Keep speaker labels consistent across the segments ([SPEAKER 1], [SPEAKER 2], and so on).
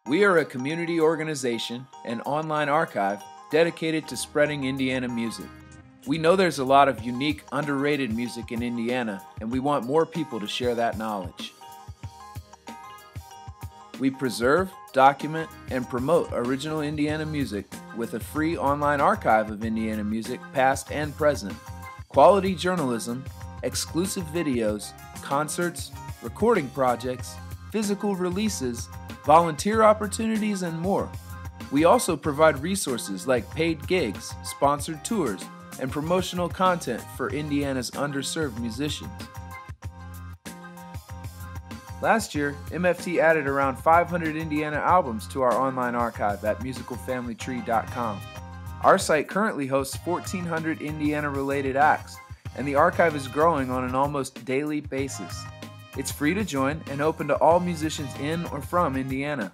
[SPEAKER 1] We are a community organization and online archive dedicated to spreading Indiana music. We know there's a lot of unique, underrated music in Indiana, and we want more people to share that knowledge. We preserve, document, and promote original Indiana music with a free online archive of Indiana music, past and present, quality journalism, exclusive videos, concerts, recording projects, physical releases, volunteer opportunities, and more. We also provide resources like paid gigs, sponsored tours, and promotional content for Indiana's underserved musicians. Last year, MFT added around 500 Indiana albums to our online archive at musicalfamilytree.com. Our site currently hosts 1,400 Indiana-related acts, and the archive is growing on an almost daily basis. It's free to join and open to all musicians in or from Indiana.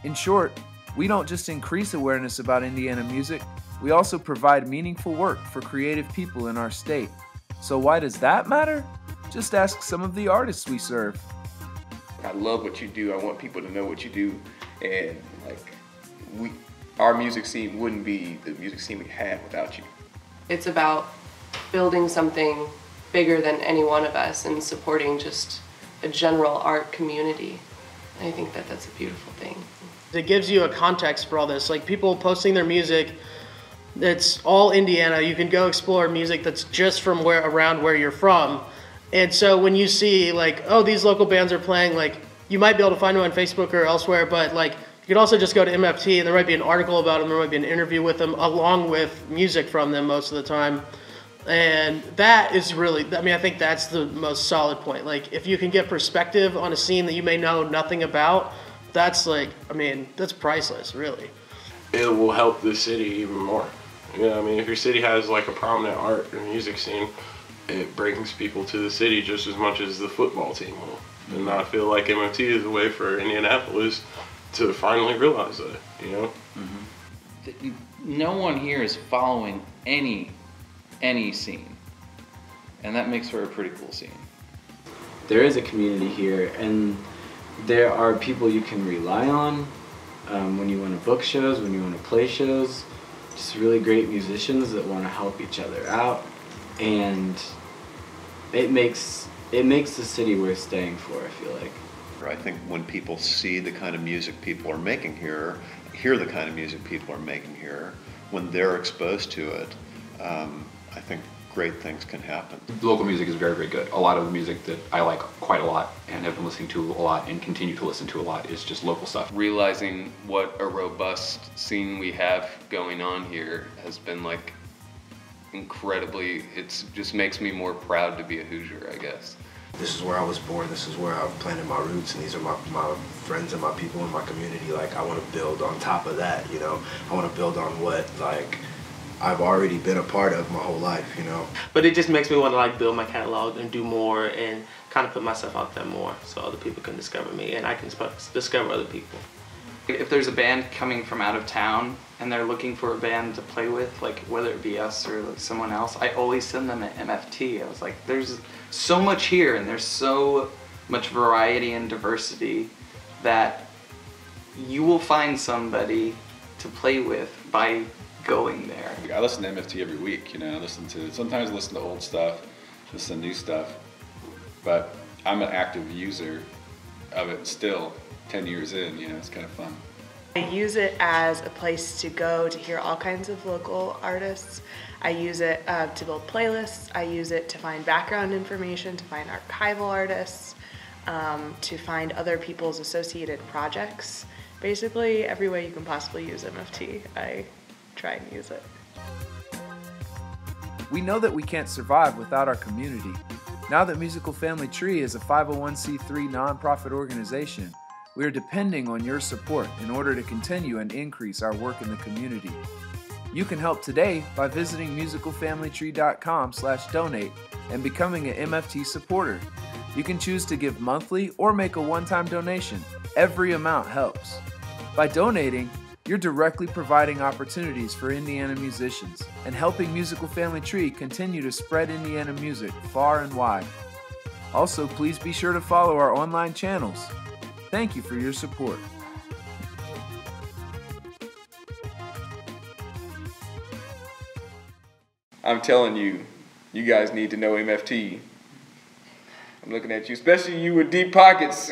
[SPEAKER 1] In short, we don't just increase awareness about Indiana music, we also provide meaningful work for creative people in our state. So why does that matter? Just ask some of the artists we serve.
[SPEAKER 2] I love what you do. I want people to know what you do, and our music scene wouldn't be the music scene we have without you.
[SPEAKER 3] It's about building something bigger than any one of us and supporting just a general art community. And I think that that's a beautiful thing.
[SPEAKER 4] It gives you a context for all this, like people posting their music. It's all Indiana. You can go explore music that's just from around where you're from. And so when you see like, oh, these local bands are playing, like you might be able to find them on Facebook or elsewhere, but like you could also just go to MFT and there might be an article about them, there might be an interview with them along with music from them most of the time. And that is really, I mean, I think that's the most solid point. Like if you can get perspective on a scene that you may know nothing about, that's like, I mean, that's priceless, really.
[SPEAKER 5] It will help the city even more. You know, I mean, if your city has like a prominent art and music scene, it brings people to the city just as much as the football team will. And I feel like MFT is a way for Indianapolis to finally realize that, you know?
[SPEAKER 6] No one here is following any scene, and that makes for a pretty cool scene.
[SPEAKER 7] There is a community here, and there are people you can rely on when you want to book shows, when you want to play shows, just really great musicians that want to help each other out, and it makes the city worth staying for, I feel like.
[SPEAKER 8] I think when people see the kind of music people are making here, hear the kind of music people are making here, when they're exposed to it, I think great things can happen.
[SPEAKER 9] Local music is very, very good. A lot of the music that I like quite a lot and have been listening to a lot and continue to listen to a lot is just local stuff.
[SPEAKER 10] Realizing what a robust scene we have going on here has been like incredibly, it just makes me more proud to be a Hoosier, I guess.
[SPEAKER 11] This is where I was born, this is where I've planted my roots, and these are my friends and my people in my community. Like, I want to build on top of that, you know? I want to build on what, like, I've already been a part of my whole life, you know?
[SPEAKER 12] But it just makes me want to, like, build my catalog and do more and kind of put myself out there more so other people can discover me and I can discover other people.
[SPEAKER 13] If there's a band coming from out of town and they're looking for a band to play with, like whether it be us or like someone else, I always send them an MFT. I was like, there's so much here and there's so much variety and diversity that you will find somebody to play with by going there.
[SPEAKER 14] I listen to MFT every week, you know, sometimes I listen to old stuff, listen to new stuff, but I'm an active user of it still. 10 years in, you know, it's kind of fun.
[SPEAKER 15] I use it as a place to go to hear all kinds of local artists. I use it to build playlists. I use it to find background information, to find archival artists, to find other people's associated projects. Basically, every way you can possibly use MFT, I try and use it.
[SPEAKER 1] We know that we can't survive without our community. Now that Musical Family Tree is a 501c3 nonprofit organization, we are depending on your support in order to continue and increase our work in the community. You can help today by visiting musicalfamilytree.com/donate and becoming an MFT supporter. You can choose to give monthly or make a one-time donation. Every amount helps. By donating, you're directly providing opportunities for Indiana musicians and helping Musical Family Tree continue to spread Indiana music far and wide. Also, please be sure to follow our online channels. Thank you for your support.
[SPEAKER 2] I'm telling you, you guys need to know MFT. I'm looking at you, especially you with deep pockets.